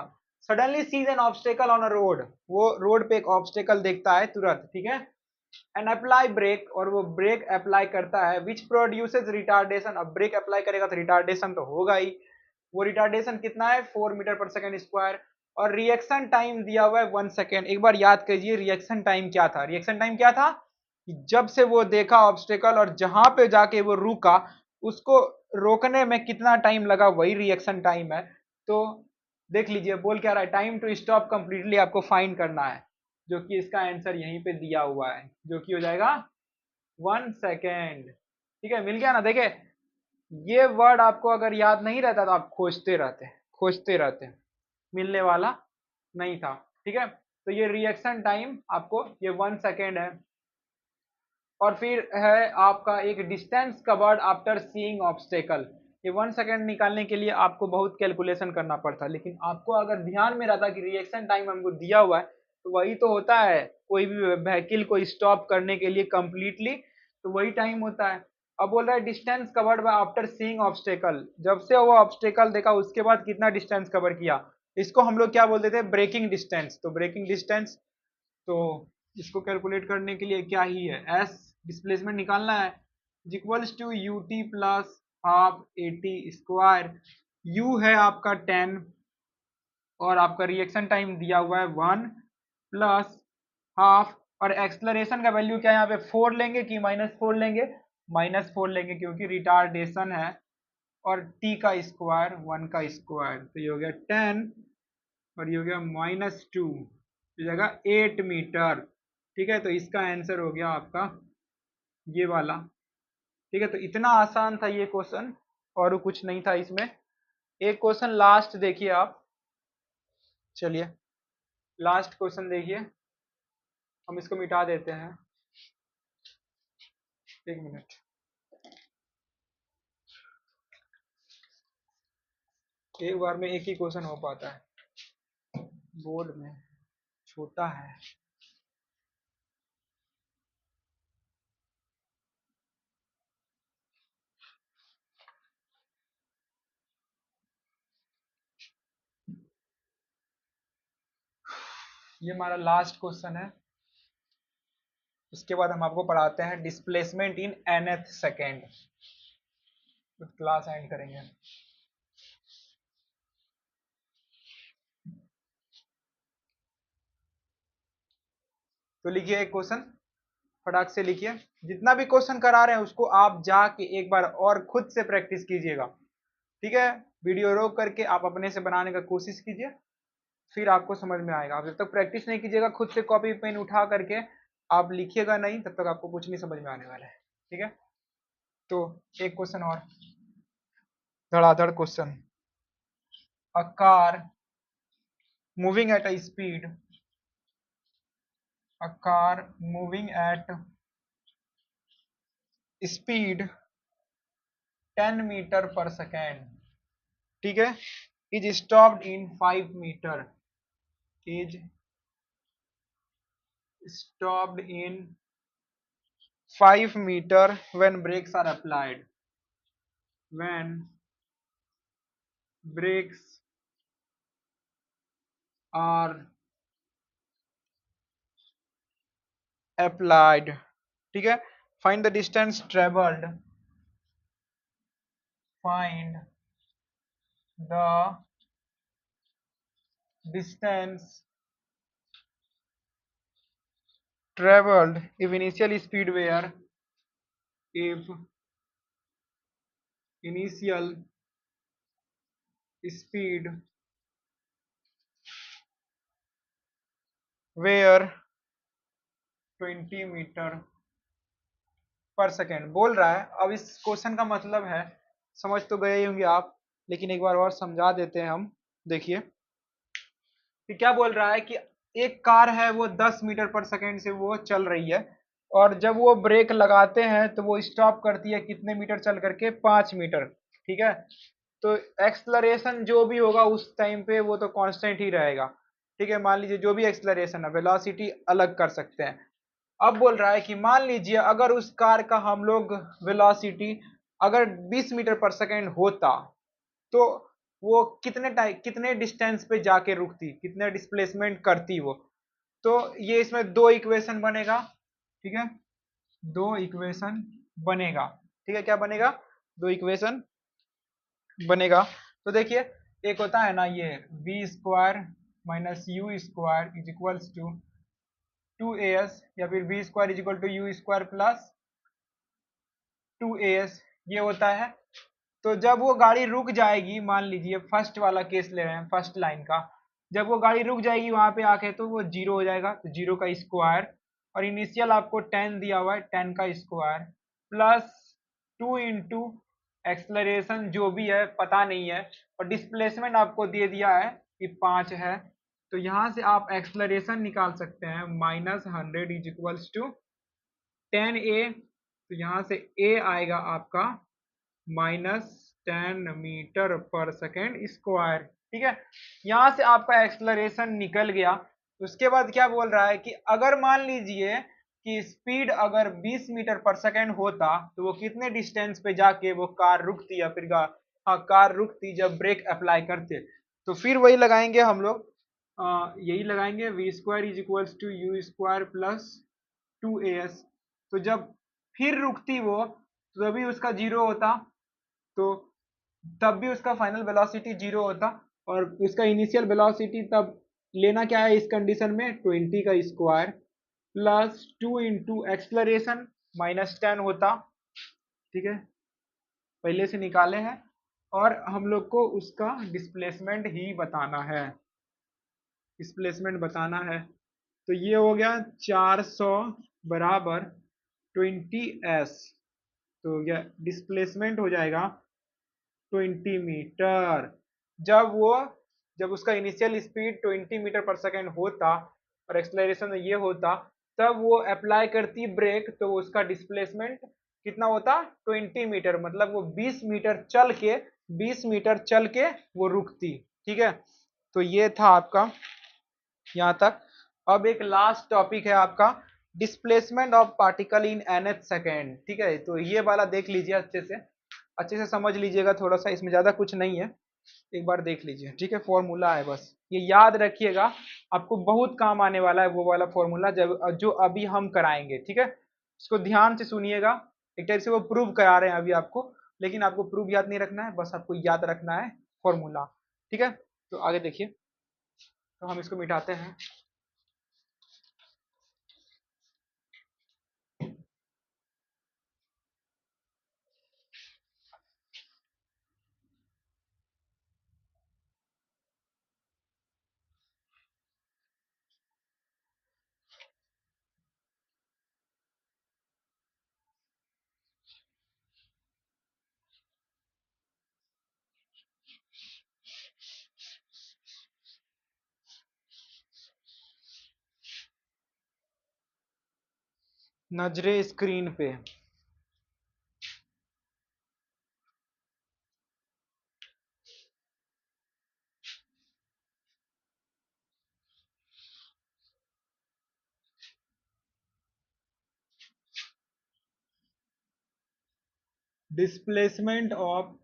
suddenly sees an obstacle on a road. वो रोड पे एक ऑब्स्टेकल देखता है तुरंत, ठीक है, एंड अप्लाई ब्रेक, और वो ब्रेक अप्लाई करता है, विच प्रोड्यूसेस रिटार्डेशन। अब ब्रेक अप्लाई करेगा तो रिटार्डेशन तो होगा ही। वो रिटार्डेशन कितना है, 4 मीटर पर सेकेंड स्क्वायर, और रिएक्शन टाइम दिया हुआ है 1 सेकेंड। एक बार याद कीजिए रिएक्शन टाइम क्या था। रिएक्शन टाइम क्या था कि जब से वो देखा ऑब्स्टेकल और जहां पे जाके वो रुका, उसको रोकने में कितना टाइम लगा, वही रिएक्शन टाइम है। तो देख लीजिए बोल क्या रहा है, टाइम टू स्टॉप कंप्लीटली आपको फाइंड करना है, जो कि इसका आंसर यहीं पे दिया हुआ है, जो कि हो जाएगा 1 सेकेंड। ठीक है, मिल गया ना। देखे ये वर्ड आपको अगर याद नहीं रहता तो आप खोजते रहते, मिलने वाला नहीं था, ठीक है। तो ये रिएक्शन टाइम आपको ये 1 सेकेंड है। और फिर है आपका एक distance covered after seeing obstacle. ये 1 सेकेंड निकालने के लिए आपको बहुत कैलकुलेशन करना पड़ता है, लेकिन आपको अगर ध्यान में रहता कि रिएक्शन टाइम हमको दिया हुआ है, तो वही तो होता है कोई भी व्हीकल को स्टॉप करने के लिए कंप्लीटली, तो वही टाइम होता है। अब बोल रहा है distance covered by after seeing obstacle. जब से वो ऑब्स्टेकल देखा उसके बाद कितना डिस्टेंस कवर किया, इसको हम लोग क्या बोलते थे, ब्रेकिंग डिस्टेंस। तो ब्रेकिंग डिस्टेंस, तो इसको कैलकुलेट करने के लिए क्या ही है, एस डिस्प्लेसमेंट निकालना है, equals to U T plus half A T square. U है आपका 10, और आपका रिएक्शन टाइम दिया हुआ है 1 प्लस हाफ, और एक्सलरेशन का वैल्यू क्या है यहाँ पे, 4 लेंगे कि -4 लेंगे, -4 लेंगे क्योंकि रिटार्डेशन है, और टी का स्क्वायर 1 का स्क्वायर, तो ये हो गया 10, और ये हो गया -2, तो जगह 8 मीटर। ठीक है, तो इसका आंसर हो गया आपका ये वाला। ठीक है, तो इतना आसान था ये क्वेश्चन, और कुछ नहीं था इसमें। एक क्वेश्चन लास्ट देखिए आप, चलिए लास्ट क्वेश्चन देखिए, हम इसको मिटा देते हैं, 1 मिनट। एक बार में एक ही क्वेश्चन हो पाता है बोर्ड में, छोटा है। ये हमारा लास्ट क्वेश्चन है, उसके बाद हम आपको पढ़ाते हैं डिस्प्लेसमेंट इन nth सेकेंड, तो क्लास एंड करेंगे। तो लिखिए एक क्वेश्चन, फटाक से लिखिए, जितना भी क्वेश्चन करा रहे हैं उसको आप जाके एक बार और खुद से प्रैक्टिस कीजिएगा, ठीक है। वीडियो रोक करके आप अपने से बनाने का कोशिश कीजिए, फिर आपको समझ में आएगा। आप जब तक प्रैक्टिस नहीं कीजिएगा खुद से कॉपी पेन उठा करके आप लिखिएगा नहीं, तब तक आपको कुछ नहीं समझ में आने वाला है, ठीक है। तो एक क्वेश्चन और, धड़ाधड़ question. A car moving at a speed, a car moving at speed 10 metre पर सेकेंड, ठीक है, is stopped in 5 metre, is stopped in 5 meter when brakes are applied, when brakes are applied, ठीक है। find the distance traveled, find the distance traveled if initial speed were, if initial speed were 20 metre पर सेकेंड बोल रहा है। अब इस क्वेश्चन का मतलब है, समझ तो गए ही होंगे आप, लेकिन एक बार और समझा देते हैं हम। देखिए कि क्या बोल रहा है कि एक कार है वो 10 मीटर पर सेकेंड से वो चल रही है, और जब वो ब्रेक लगाते हैं तो वो स्टॉप करती है कितने मीटर चल करके, 5 मीटर, ठीक है। तो एक्सलरेशन जो भी होगा उस टाइम पे वो तो कांस्टेंट ही रहेगा, ठीक है। मान लीजिए जो भी एक्सलरेशन है, वेलोसिटी अलग कर सकते हैं। अब बोल रहा है कि मान लीजिए अगर उस कार का हम लोग वेलोसिटी अगर 20 मीटर पर सेकेंड होता, तो वो कितने डिस्टेंस पे जाके रुकती, कितने डिस्प्लेसमेंट करती वो। तो ये इसमें दो इक्वेशन बनेगा, ठीक है। दो इक्वेशन बनेगा, ठीक है। क्या बनेगा? दो इक्वेशन बनेगा। तो देखिए एक होता है ना ये v square minus u square is equals to 2as, या फिर v square is equal to u square plus 2as, ये होता है। तो जब वो गाड़ी रुक जाएगी, मान लीजिए फर्स्ट वाला केस ले रहे हैं, फर्स्ट लाइन का, जब वो गाड़ी रुक जाएगी वहां पे आके तो वो जीरो हो जाएगा, तो जीरो का स्क्वायर, और इनिशियल आपको 10 दिया हुआ है, 10 का स्क्वायर प्लस 2 इंटू एक्सलरेशन जो भी है पता नहीं है, और डिस्प्लेसमेंट आपको दे दिया है कि 5 है। तो यहाँ से आप एक्सलरेशन निकाल सकते हैं, -100 इज इक्वल्स टू 10a। तो यहाँ से a आएगा आपका -10 मीटर पर सेकेंड स्क्वायर, ठीक है। यहाँ से आपका एक्सलरेशन निकल गया। उसके बाद क्या बोल रहा है कि अगर मान लीजिए कि स्पीड अगर 20 मीटर पर सेकेंड होता तो वो कितने डिस्टेंस पे जाके वो कार रुकती, या फिर हाँ कार रुकती जब ब्रेक अप्लाई करते। तो फिर वही लगाएंगे हम लोग, यही लगाएंगे v square is equals to u square plus 2as। तो जब फिर रुकती वो तो तभी उसका जीरो होता, तो तब भी उसका फाइनल वेलोसिटी जीरो होता, और उसका इनिशियल वेलोसिटी तब लेना क्या है इस कंडीशन में, 20 का स्क्वायर प्लस 2 इंटू एक्सलरेशन -10 होता, ठीक है। पहले से निकाले हैं, और हम लोग को उसका डिस्प्लेसमेंट ही बताना है, डिस्प्लेसमेंट बताना है। तो ये हो गया 400 बराबर 20s, तो यह डिस्प्लेसमेंट हो जाएगा 20 मीटर। जब वो जब उसका इनिशियल स्पीड 20 मीटर पर सेकेंड होता और एक्सलरेशन ये होता, तब वो अप्लाई करती ब्रेक, तो उसका डिस्प्लेसमेंट कितना होता, 20 मीटर, मतलब वो 20 मीटर चल के वो रुकती, ठीक है। तो ये था आपका यहाँ तक। अब एक लास्ट टॉपिक है आपका, displacement of particle in nth second, ठीक है। तो ये वाला देख लीजिए अच्छे से समझ लीजिएगा, थोड़ा सा इसमें ज्यादा कुछ नहीं है, एक बार देख लीजिए, ठीक है। फॉर्मूला है, बस ये याद रखिएगा, आपको बहुत काम आने वाला है वो वाला फॉर्मूला जब जो अभी हम कराएंगे, ठीक है। इसको ध्यान से सुनिएगा, एक टाइप से वो प्रूव करा रहे हैं अभी आपको, लेकिन आपको प्रूव याद नहीं रखना है, बस आपको याद रखना है फॉर्मूला, ठीक है। तो आगे देखिए, तो हम इसको मिटाते हैं। नजरे स्क्रीन पे, displacement of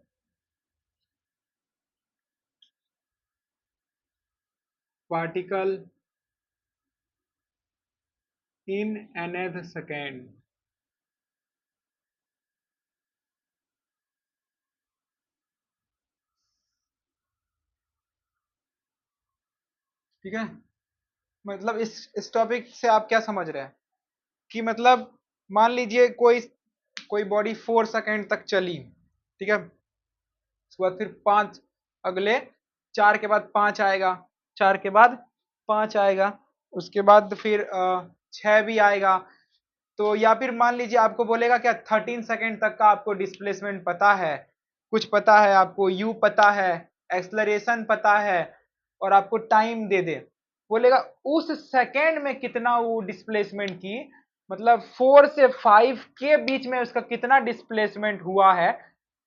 particle in nth second. ठीक है, मतलब इस टॉपिक से आप क्या समझ रहे हैं कि मतलब मान लीजिए कोई कोई बॉडी 4 सेकेंड तक चली, ठीक है, उसके बाद फिर 5, अगले 4 के बाद 5 आएगा, 4 के बाद 5 आएगा, उसके बाद फिर 6 भी आएगा। तो या फिर मान लीजिए आपको बोलेगा क्या 13 सेकेंड तक का आपको डिस्प्लेसमेंट पता है, कुछ पता है आपको, यू पता है, एक्सलरेशन पता है, और आपको टाइम दे दे, बोलेगा उस सेकेंड में कितना वो डिस्प्लेसमेंट की, मतलब 4 से 5 के बीच में उसका कितना डिस्प्लेसमेंट हुआ है,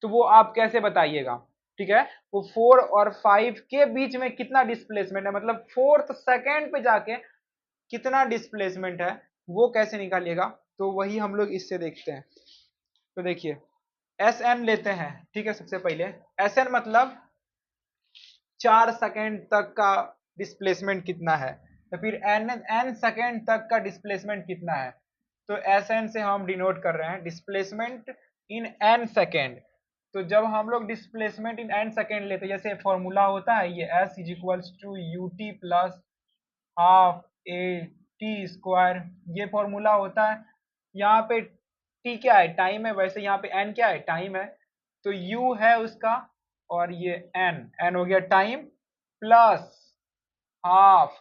तो वो आप कैसे बताइएगा। ठीक है, वो 4 और 5 के बीच में कितना डिस्प्लेसमेंट है, मतलब 4th सेकेंड पे जाके कितना डिस्प्लेसमेंट है, वो कैसे निकालिएगा। तो वही हम लोग इससे देखते हैं। तो देखिए एस एन लेते हैं, ठीक है, सबसे पहले एस एन मतलब 4 सेकेंड तक का डिस्प्लेसमेंट कितना है, तो फिर एन सेकेंड तक का डिस्प्लेसमेंट कितना है, तो एस एन से हम डिनोट कर रहे हैं डिस्प्लेसमेंट इन एन सेकेंड। तो जब हम लोग डिस्प्लेसमेंट इन एन सेकेंड लेते हैं, जैसे फॉर्मूला होता है ये s is equals to U T plus half A T square, ये फॉर्मूला होता है। यहाँ पे टी क्या है, टाइम है, वैसे यहाँ पे एन क्या है, टाइम है, तो यू है उसका, और ये एन, एन हो गया time, plus half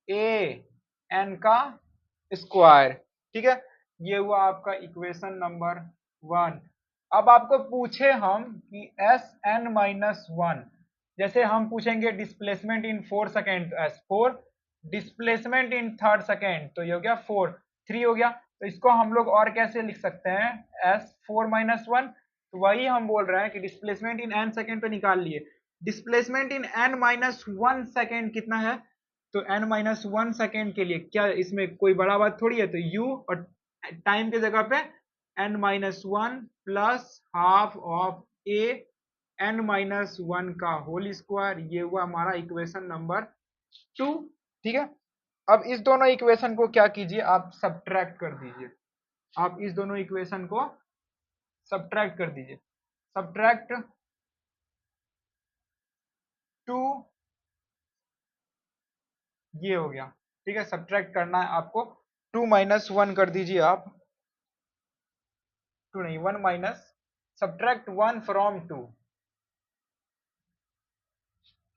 A N का स्क्वायर। ठीक है, ये हुआ आपका इक्वेशन नंबर 1। अब आपको पूछे हम कि एस एन माइनस 1, जैसे हम पूछेंगे displacement in 4 second, S 4, displacement in third second, तो ये हो गया 4, 3 हो गया, तो इसको हम लोग और कैसे लिख सकते हैं, एस 4 माइनस 1। तो वही हम बोल रहे हैं कि डिस्प्लेसमेंट इन एन सेकेंड पे निकाल लिए, displacement in an minus 1 second कितना है, तो n माइनस 1 सेकेंड के लिए क्या इसमें कोई बड़ा बात थोड़ी है, तो u और टाइम के जगह पे n minus 1 plus half of a n minus 1 का होल स्क्वायर, ये हुआ हमारा इक्वेशन नंबर 2। ठीक है, अब इस दोनों इक्वेशन को क्या कीजिए, आप सब्ट्रैक्ट कर दीजिए, आप इस दोनों इक्वेशन को सब्ट्रैक्ट कर दीजिए, सब्ट्रैक्ट 2, ये हो गया। ठीक है, सब्ट्रैक्ट करना है आपको, 2 माइनस 1 कर दीजिए आप, 2 नहीं 1 minus, subtract 1 from 2,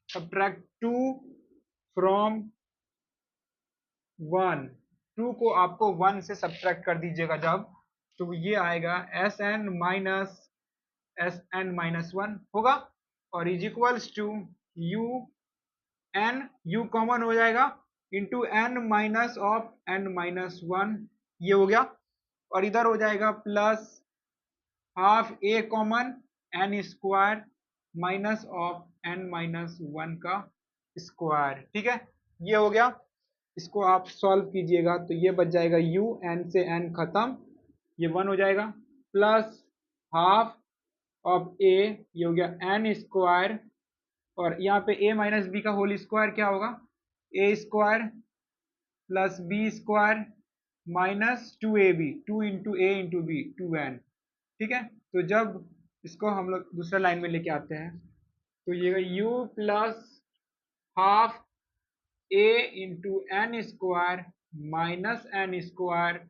subtract 2 from 1, 2 को आपको 1 से सब्ट्रैक्ट कर दीजिएगा जब, तो ये आएगा एस एन माइनस 1 होगा, और is equals to u n, u common हो जाएगा, into n minus of n minus 1, ये हो गया, और इधर हो जाएगा plus half a common n square minus of n minus 1 का स्क्वायर। ठीक है, ये हो गया, इसको आप सॉल्व कीजिएगा तो ये बच जाएगा u, n से n खत्म, ये 1 हो जाएगा, प्लस हाफ ऑफ a, ये हो गया n स्क्वायर, और यहाँ पे a माइनस बी का होल स्क्वायर क्या होगा, a square plus b square minus 2ab, 2 into a into b, 2n। ठीक है, तो जब इसको हम लोग दूसरा लाइन में लेके आते हैं, तो ये u plus half a into n square minus n square,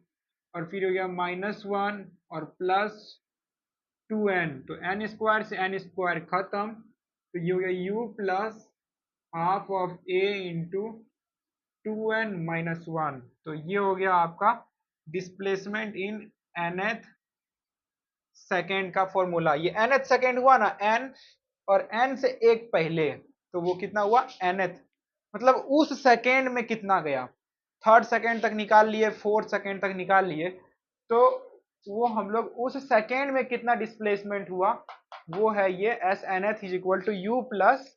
और फिर हो गया माइनस 1 और प्लस 2n, तो एन स्क्वायर से एन स्क्वायर खत्म, तो ये हो गया u plus half of a into 2n minus 1, तो ये हो गया आपका डिस्प्लेसमेंट इन nth सेकेंड का फॉर्मूला। ये nth सेकेंड हुआ ना, n और n से एक पहले, तो वो कितना हुआ nth, मतलब उस सेकेंड में कितना गया, थर्ड सेकेंड तक निकाल लिए, फोर्थ सेकेंड तक निकाल लिए, तो वो हम लोग उस सेकेंड में कितना डिस्प्लेसमेंट हुआ, वो है ये s n th is equal to u plus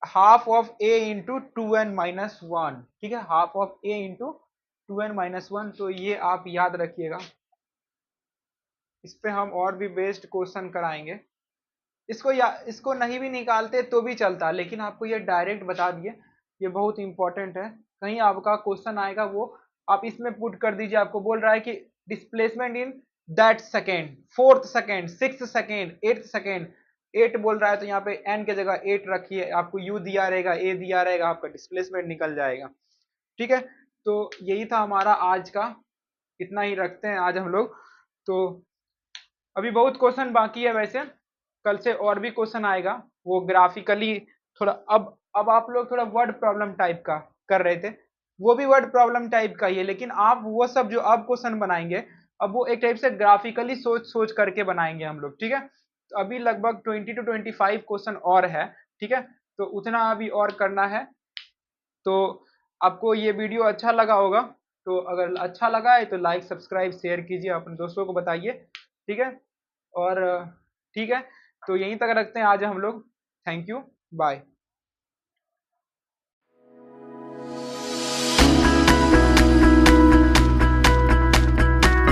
half of a into 2n minus 1। ठीक है, half of a into 2n minus 1, तो ये आप याद रखिएगा, इस पे हम और भी बेस्ड क्वेश्चन कराएंगे। इसको नहीं भी निकालते तो भी चलता, लेकिन आपको ये डायरेक्ट बता दिए, ये बहुत इंपॉर्टेंट है। कहीं आपका क्वेश्चन आएगा वो आप इसमें पुट कर दीजिए। आपको बोल रहा है कि displacement in that second, 4th second, 6th second, 8th second, 8 बोल रहा है तो यहाँ पे n के जगह 8 रखिए, आपको u दिया रहेगा, a दिया रहेगा, आपका डिस्प्लेसमेंट निकल जाएगा। ठीक है, तो यही था हमारा आज का, इतना ही रखते हैं आज हम लोग। तो अभी बहुत क्वेश्चन बाकी है वैसे, कल से और भी क्वेश्चन आएगा, वो ग्राफिकली थोड़ा, अब आप लोग थोड़ा वर्ड प्रॉब्लम टाइप का कर रहे थे, वो भी वर्ड प्रॉब्लम टाइप का ही है, लेकिन आप वो सब जो अब क्वेश्चन बनाएंगे, अब वो एक टाइप से ग्राफिकली सोच सोच करके बनाएंगे हम लोग। ठीक है, तो अभी लगभग 20 to 25 क्वेश्चन और है। ठीक है, तो उतना अभी और करना है। तो आपको ये वीडियो अच्छा लगा होगा, तो अगर अच्छा लगा है तो लाइक सब्सक्राइब शेयर कीजिए, अपने दोस्तों को बताइए। ठीक है, और ठीक है, तो यहीं तक रखते हैं आज हम लोग। Thank you, bye.